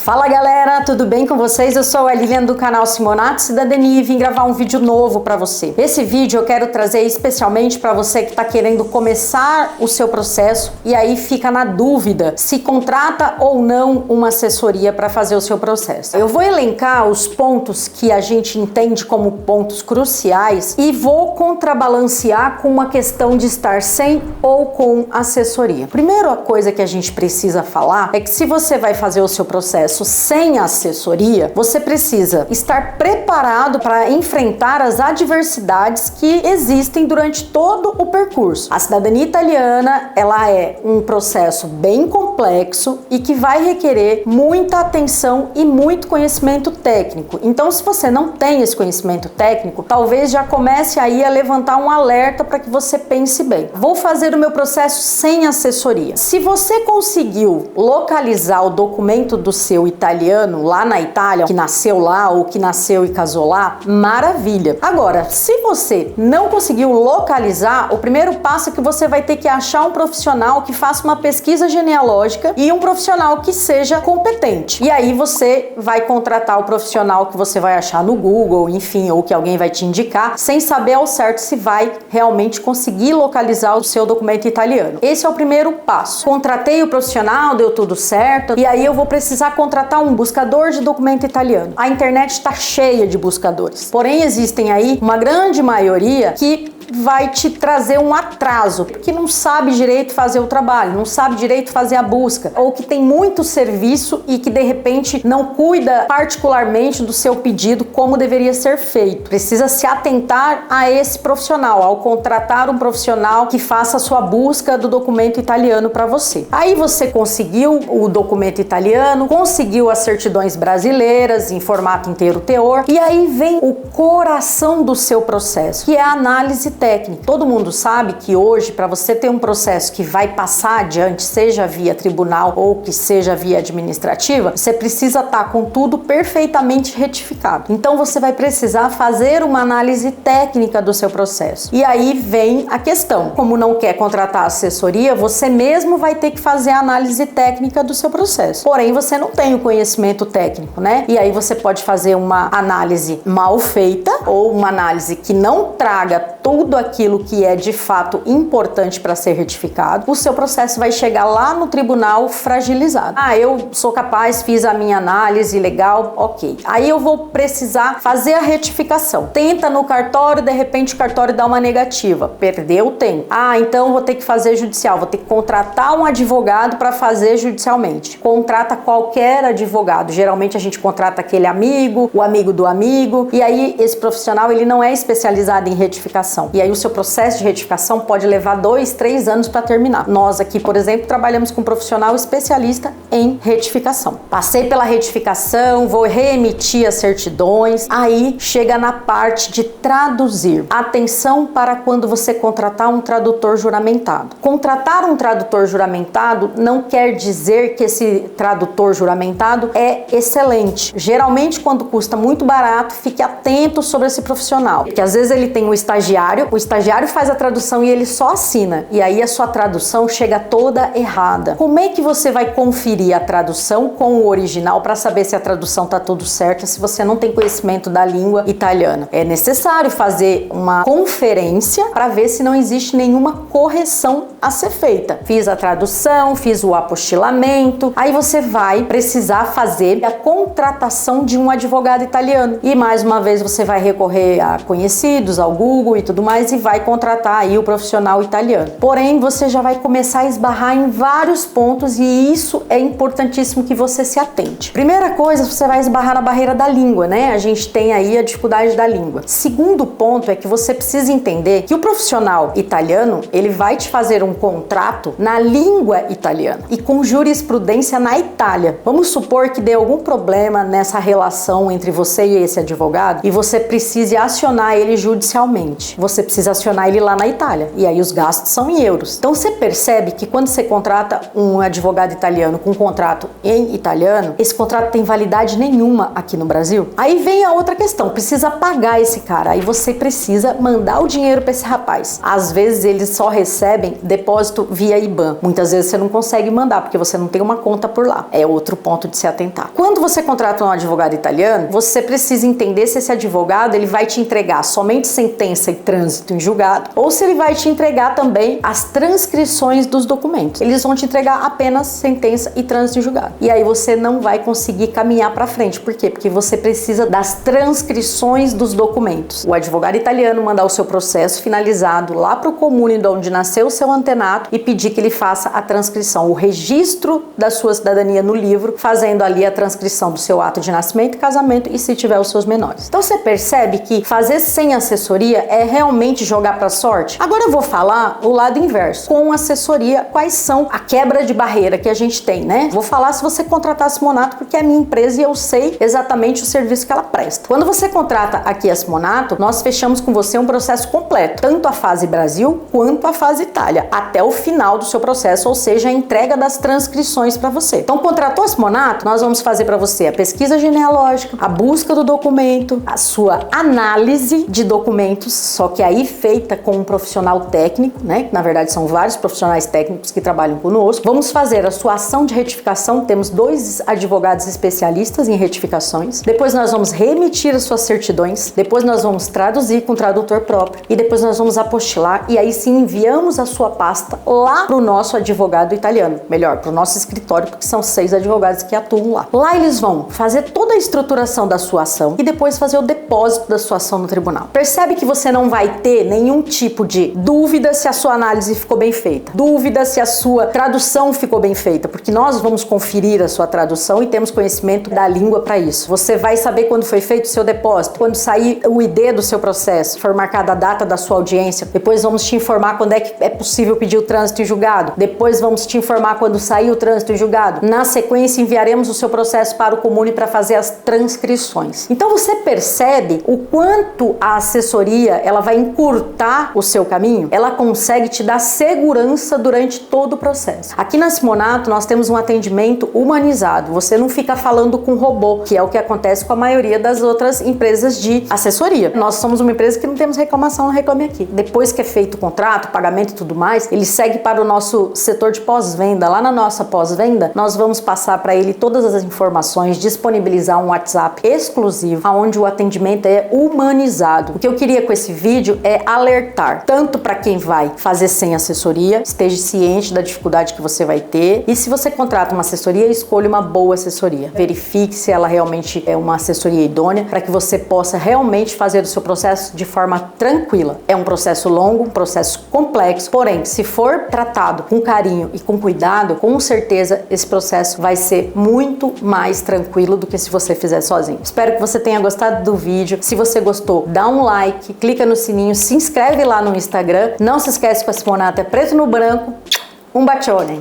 Fala galera, tudo bem com vocês? Eu sou a Lilian do canal Simonato Cidadania e vim gravar um vídeo novo para você. Esse vídeo eu quero trazer especialmente para você que está querendo começar o seu processo e aí fica na dúvida se contrata ou não uma assessoria para fazer o seu processo. Eu vou elencar os pontos que a gente entende como pontos cruciais e vou contrabalancear com uma questão de estar sem ou com assessoria. Primeira coisa que a gente precisa falar é que se você vai fazer o seu processo sem assessoria, você precisa estar preparado para enfrentar as adversidades que existem durante todo o percurso. A cidadania italiana, ela é um processo bem complexo e que vai requerer muita atenção e muito conhecimento técnico. Então, se você não tem esse conhecimento técnico, talvez já comece aí a levantar um alerta para que você pense bem. Vou fazer o meu processo sem assessoria. Se você conseguiu localizar o documento do seu italiano lá na Itália, que nasceu lá ou que nasceu e casou lá, maravilha. Agora, se você não conseguiu localizar, o primeiro passo é que você vai ter que achar um profissional que faça uma pesquisa genealógica e um profissional que seja competente. E aí você vai contratar o profissional que você vai achar no Google, enfim, ou que alguém vai te indicar, sem saber ao certo se vai realmente conseguir localizar o seu documento italiano. Esse é o primeiro passo. Contratei o profissional, deu tudo certo, e aí eu vou precisar contratar um buscador de documento italiano. A internet está cheia de buscadores, porém existem aí uma grande maioria que vai te trazer um atraso, porque não sabe direito fazer o trabalho, não sabe direito fazer a busca, ou que tem muito serviço e que de repente não cuida particularmente do seu pedido como deveria ser feito. Precisa se atentar a esse profissional, ao contratar um profissional que faça a sua busca do documento italiano para você. Aí você conseguiu o documento italiano, conseguiu as certidões brasileiras em formato inteiro teor, e aí vem o coração do seu processo, que é a análise técnica. Todo mundo sabe que hoje, para você ter um processo que vai passar adiante, seja via tribunal ou que seja via administrativa, você precisa estar com tudo perfeitamente retificado. Então você vai precisar fazer uma análise técnica do seu processo. E aí vem a questão. Como não quer contratar assessoria, você mesmo vai ter que fazer a análise técnica do seu processo. Porém, você não tem o conhecimento técnico, né? E aí você pode fazer uma análise mal feita ou uma análise que não traga tudo aquilo que é de fato importante para ser retificado. O seu processo vai chegar lá no tribunal fragilizado. Eu sou capaz, fiz a minha análise, legal, ok. Aí eu vou precisar fazer a retificação. Tenta no cartório, de repente o cartório dá uma negativa. Perdeu o tempo. Então vou ter que fazer judicial, vou ter que contratar um advogado para fazer judicialmente. Contrata qualquer advogado. Geralmente a gente contrata aquele amigo, o amigo do amigo, e aí esse profissional ele não é especializado em retificação. E aí o seu processo de retificação pode levar 2, 3 anos para terminar. Nós aqui, por exemplo, trabalhamos com um profissional especialista em retificação. Passei pela retificação, vou reemitir as certidões, aí chega na parte de traduzir. Atenção para quando você contratar um tradutor juramentado. Contratar um tradutor juramentado não quer dizer que esse tradutor juramentado é excelente. Geralmente, quando custa muito barato, fique atento sobre esse profissional, porque às vezes ele tem um estagiário, o estagiário faz a tradução e ele só assina, e aí a sua tradução chega toda errada. Como é que você vai conferir a tradução com o original para saber se a tradução tá tudo certo se você não tem conhecimento da língua italiana? É necessário fazer uma conferência para ver se não existe nenhuma correção a ser feita. Fiz a tradução, fiz o apostilamento, aí você vai precisar fazer a contratação de um advogado italiano. E mais uma vez você vai recorrer a conhecidos, ao Google e tudo mais, e vai contratar aí o profissional italiano. Porém, você já vai começar a esbarrar em vários pontos e isso é importantíssimo que você se atente. Primeira coisa, você vai esbarrar na barreira da língua, né? A gente tem aí a dificuldade da língua. Segundo ponto é que você precisa entender que o profissional italiano, ele vai te fazer um contrato na língua italiana e com jurisprudência na Itália. Vamos supor que dê algum problema nessa relação entre você e esse advogado e você precise acionar ele judicialmente. Você você precisa acionar ele lá na Itália. E aí os gastos são em euros. Então você percebe que quando você contrata um advogado italiano com um contrato em italiano, esse contrato tem validade nenhuma aqui no Brasil. Aí vem a outra questão, precisa pagar esse cara. Aí você precisa mandar o dinheiro para esse rapaz. Às vezes eles só recebem depósito via IBAN. Muitas vezes você não consegue mandar porque você não tem uma conta por lá. É outro ponto de se atentar. Quando você contrata um advogado italiano, você precisa entender se esse advogado ele vai te entregar somente sentença e trânsito em julgado ou se ele vai te entregar também as transcrições dos documentos. Eles vão te entregar apenas sentença e trânsito em julgado. E aí você não vai conseguir caminhar para frente. Por quê? Porque você precisa das transcrições dos documentos. O advogado italiano mandar o seu processo finalizado lá para o comune de onde nasceu o seu antenato e pedir que ele faça a transcrição, o registro da sua cidadania no livro, fazendo ali a transcrição do seu ato de nascimento, casamento e se tiver os seus menores. Então você percebe que fazer sem assessoria é realmente jogar para sorte? Agora eu vou falar o lado inverso. Com assessoria, quais são a quebra de barreira que a gente tem, né? Vou falar se você contratar a Simonato porque é a minha empresa e eu sei exatamente o serviço que ela presta. Quando você contrata aqui a Simonato, nós fechamos com você um processo completo, tanto a fase Brasil quanto a fase Itália, até o final do seu processo, ou seja, a entrega das transcrições para você. Então, contratou a Simonato, nós vamos fazer para você a pesquisa genealógica, a busca do documento, a sua análise de documentos, só que aí feita com um profissional técnico, né? Que na verdade são vários profissionais técnicos que trabalham conosco. Vamos fazer a sua ação de retificação, temos 2 advogados especialistas em retificações. Depois nós vamos remitir as suas certidões, depois nós vamos traduzir com tradutor próprio e depois nós vamos apostilar e aí sim enviamos a sua pasta lá para o nosso advogado italiano, melhor, para o nosso escritório, porque são 6 advogados que atuam lá. Lá eles vão fazer toda a estruturação da sua ação e depois fazer o depósito da sua ação no tribunal. Percebe que você não vai ter nenhum tipo de dúvida se a sua análise ficou bem feita, dúvida se a sua tradução ficou bem feita, porque nós vamos conferir a sua tradução e temos conhecimento da língua para isso. Você vai saber quando foi feito o seu depósito, quando sair o ID do seu processo, for marcada a data da sua audiência, depois vamos te informar quando é que é possível pedir o trânsito em julgado, depois vamos te informar quando sair o trânsito em julgado. Na sequência, enviaremos o seu processo para o comune para fazer as transcrições. Então você percebe o quanto a assessoria ela vai encurtar o seu caminho, ela consegue te dar segurança durante todo o processo. Aqui na Simonato nós temos um atendimento humanizado, você não fica falando com robô, que é o que acontece com a maioria das outras empresas de assessoria. Nós somos uma empresa que não temos reclamação, não reclame aqui. Depois que é feito o contrato, pagamento e tudo mais, ele segue para o nosso setor de pós-venda. Lá na nossa pós-venda, nós vamos passar para ele todas as informações, disponibilizar um WhatsApp exclusivo, onde o atendimento é humanizado. O que eu queria com esse vídeo é alertar, tanto para quem vai fazer sem assessoria, esteja ciente da dificuldade que você vai ter, e se você contrata uma assessoria, escolha uma boa assessoria. Verifique se ela realmente é uma assessoria idônea, para que você possa realmente fazer o seu processo de forma tranquila. É um processo longo, um processo complexo, porém, se for tratado com carinho e com cuidado, com certeza esse processo vai ser muito mais tranquilo do que se você fizer sozinho. Espero que você tenha gostado do vídeo. Se você gostou, dá um like, clica no sininho, se inscreve lá no Instagram. Não se esquece que a Simonato é preto no branco. Um bacione!